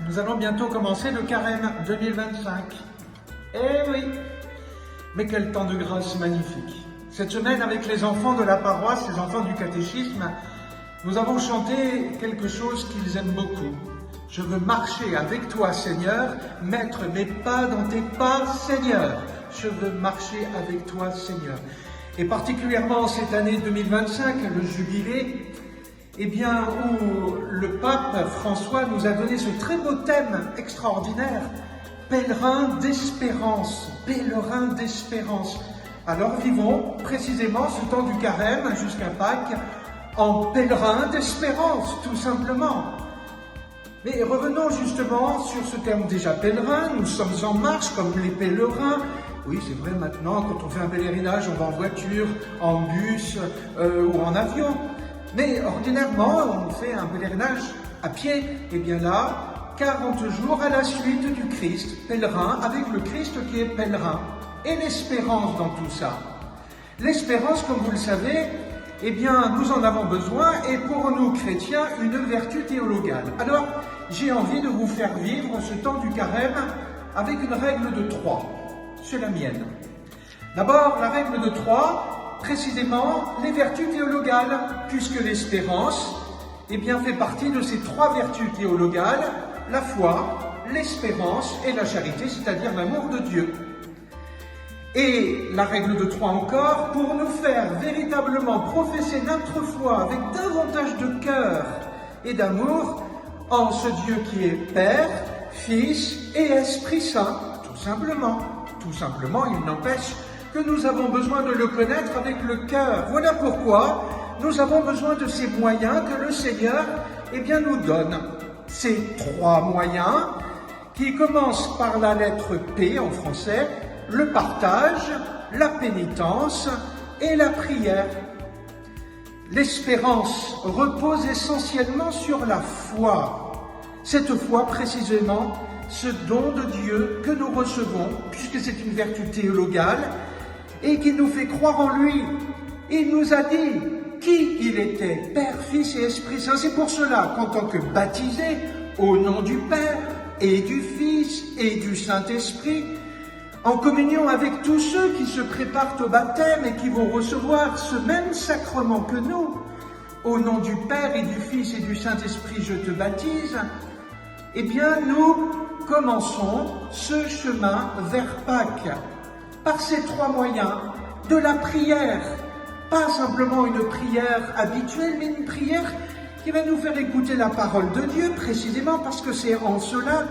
Nous allons bientôt commencer le carême 2025. Eh oui! Mais quel temps de grâce magnifique! Cette semaine, avec les enfants de la paroisse, les enfants du catéchisme, nous avons chanté quelque chose qu'ils aiment beaucoup. Je veux marcher avec toi, Seigneur, mettre mes pas dans tes pas, Seigneur. Je veux marcher avec toi, Seigneur. Et particulièrement cette année 2025, le jubilé, eh bien, où le pape François nous a donné ce très beau thème extraordinaire, pèlerin d'espérance, pèlerin d'espérance. Alors vivons précisément ce temps du carême jusqu'à Pâques en pèlerin d'espérance, tout simplement. Mais revenons justement sur ce terme déjà pèlerin, nous sommes en marche comme les pèlerins. Oui, c'est vrai maintenant, quand on fait un pèlerinage, on va en voiture, en bus ou en avion. Mais ordinairement, on fait un pèlerinage à pied. Et bien là, 40 jours à la suite du Christ, pèlerin, avec le Christ qui est pèlerin. Et l'espérance dans tout ça. L'espérance, comme vous le savez, eh bien, nous en avons besoin, et pour nous chrétiens, une vertu théologale. Alors, j'ai envie de vous faire vivre ce temps du carême avec une règle de 3. C'est la mienne. D'abord, la règle de 3, précisément, les vertus théologales, puisque l'espérance, eh bien, fait partie de ces 3 vertus théologales, la foi, l'espérance et la charité, c'est-à-dire l'amour de Dieu. Et la règle de 3 encore, pour nous faire véritablement professer notre foi avec davantage de cœur et d'amour en ce Dieu qui est Père, Fils et Esprit Saint, tout simplement. Tout simplement, il n'empêche que nous avons besoin de le connaître avec le cœur. Voilà pourquoi nous avons besoin de ces moyens que le Seigneur, eh bien, nous donne. Ces 3 moyens qui commencent par la lettre P en français, le partage, la pénitence et la prière. L'espérance repose essentiellement sur la foi. Cette foi, précisément, ce don de Dieu que nous recevons, puisque c'est une vertu théologale, et qui nous fait croire en lui. Il nous a dit qui il était, Père, Fils et Esprit Saint. C'est pour cela qu'en tant que baptisés, au nom du Père et du Fils et du Saint-Esprit, en communion avec tous ceux qui se préparent au baptême et qui vont recevoir ce même sacrement que nous, au nom du Père et du Fils et du Saint-Esprit, je te baptise, eh bien nous commençons ce chemin vers Pâques par ces 3 moyens de la prière, pas simplement une prière habituelle, mais une prière qui va nous faire écouter la parole de Dieu, précisément parce que c'est en cela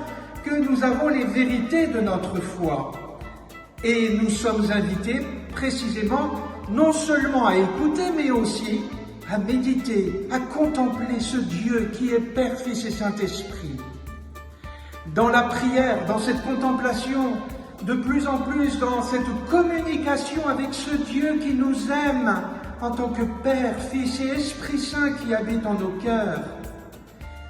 que nous avons les vérités de notre foi. Et nous sommes invités précisément non seulement à écouter, mais aussi à méditer, à contempler ce Dieu qui est Père, Fils et Saint-Esprit. Dans la prière, dans cette contemplation, de plus en plus dans cette communication avec ce Dieu qui nous aime en tant que Père, Fils et Esprit Saint qui habite en nos cœurs.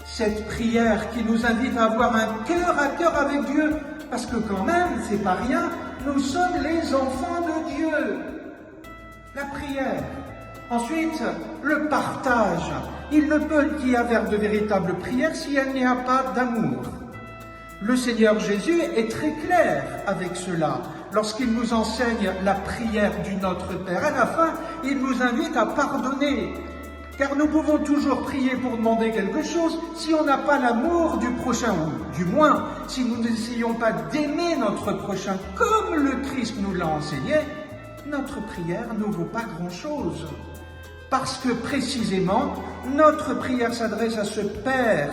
Cette prière qui nous invite à avoir un cœur à cœur avec Dieu, parce que quand même, c'est pas rien, nous sommes les enfants de Dieu. La prière. Ensuite, le partage. Il ne peut y avoir de véritable prière si elle n'y a pas d'amour. Le Seigneur Jésus est très clair avec cela. Lorsqu'il nous enseigne la prière du Notre Père, à la fin, il nous invite à pardonner. Car nous pouvons toujours prier pour demander quelque chose si on n'a pas l'amour du prochain, ou du moins, si nous n'essayons pas d'aimer notre prochain comme le Christ nous l'a enseigné, notre prière ne vaut pas grand-chose. Parce que précisément, notre prière s'adresse à ce Père,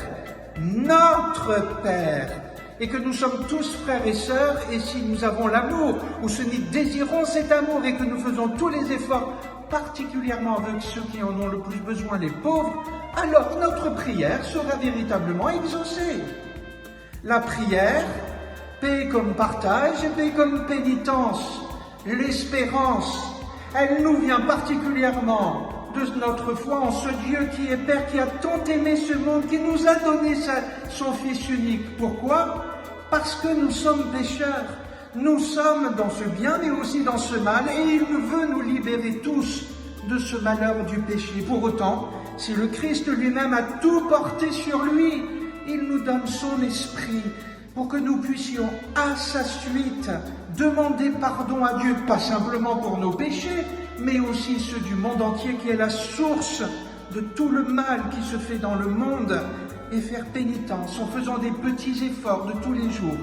notre Père, et que nous sommes tous frères et sœurs, et si nous avons l'amour, ou si nous désirons cet amour, et que nous faisons tous les efforts, particulièrement avec ceux qui en ont le plus besoin, les pauvres, alors notre prière sera véritablement exaucée. La prière, paix comme partage, paix comme pénitence, l'espérance, elle nous vient particulièrement de notre foi en ce Dieu qui est Père, qui a tant aimé ce monde, qui nous a donné son Fils unique. Pourquoi? Parce que nous sommes pécheurs. Nous sommes dans ce bien, mais aussi dans ce mal, et il veut nous libérer tous de ce malheur du péché. Pour autant, si le Christ lui-même a tout porté sur lui, il nous donne son esprit pour que nous puissions, à sa suite, demander pardon à Dieu, pas simplement pour nos péchés, mais aussi ceux du monde entier qui est la source de tout le mal qui se fait dans le monde, et faire pénitence en faisant des petits efforts de tous les jours.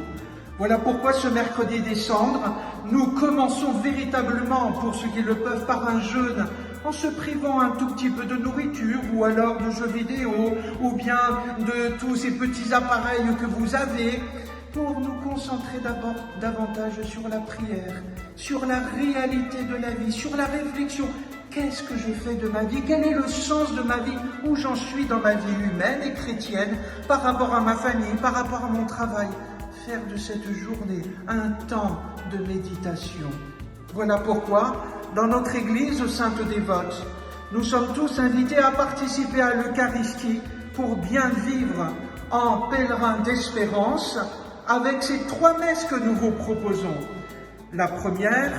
Voilà pourquoi ce mercredi des cendres, nous commençons véritablement, pour ceux qui le peuvent, par un jeûne, en se privant un tout petit peu de nourriture, ou alors de jeux vidéo, ou bien de tous ces petits appareils que vous avez, pour nous concentrer d'abord davantage sur la prière, sur la réalité de la vie, sur la réflexion. Qu'est-ce que je fais de ma vie? Quel est le sens de ma vie? Où j'en suis dans ma vie humaine et chrétienne par rapport à ma famille, par rapport à mon travail? Faire de cette journée un temps de méditation. Voilà pourquoi, dans notre Église sainte dévote, nous sommes tous invités à participer à l'Eucharistie pour bien vivre en pèlerin d'espérance avec ces 3 messes que nous vous proposons. La première,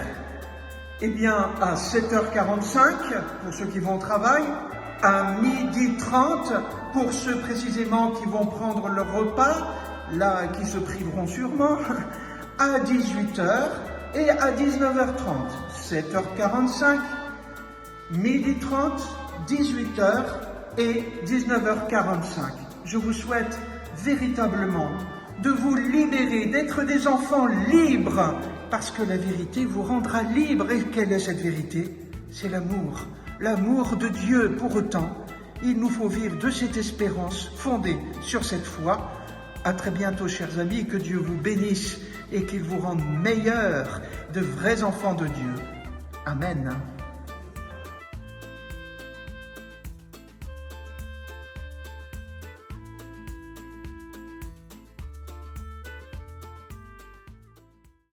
eh bien, à 7h45 pour ceux qui vont au travail, à 12h30 pour ceux précisément qui vont prendre leur repas, là qui se priveront sûrement, à 18h et à 19h30. 7h45, 12h30, 18h et 19h45. Je vous souhaite véritablement de vous libérer, d'être des enfants libres, parce que la vérité vous rendra libre. Et quelle est cette vérité? C'est l'amour, l'amour de Dieu. Pour autant, il nous faut vivre de cette espérance fondée sur cette foi. À très bientôt, chers amis, que Dieu vous bénisse et qu'il vous rende meilleurs, de vrais enfants de Dieu. Amen.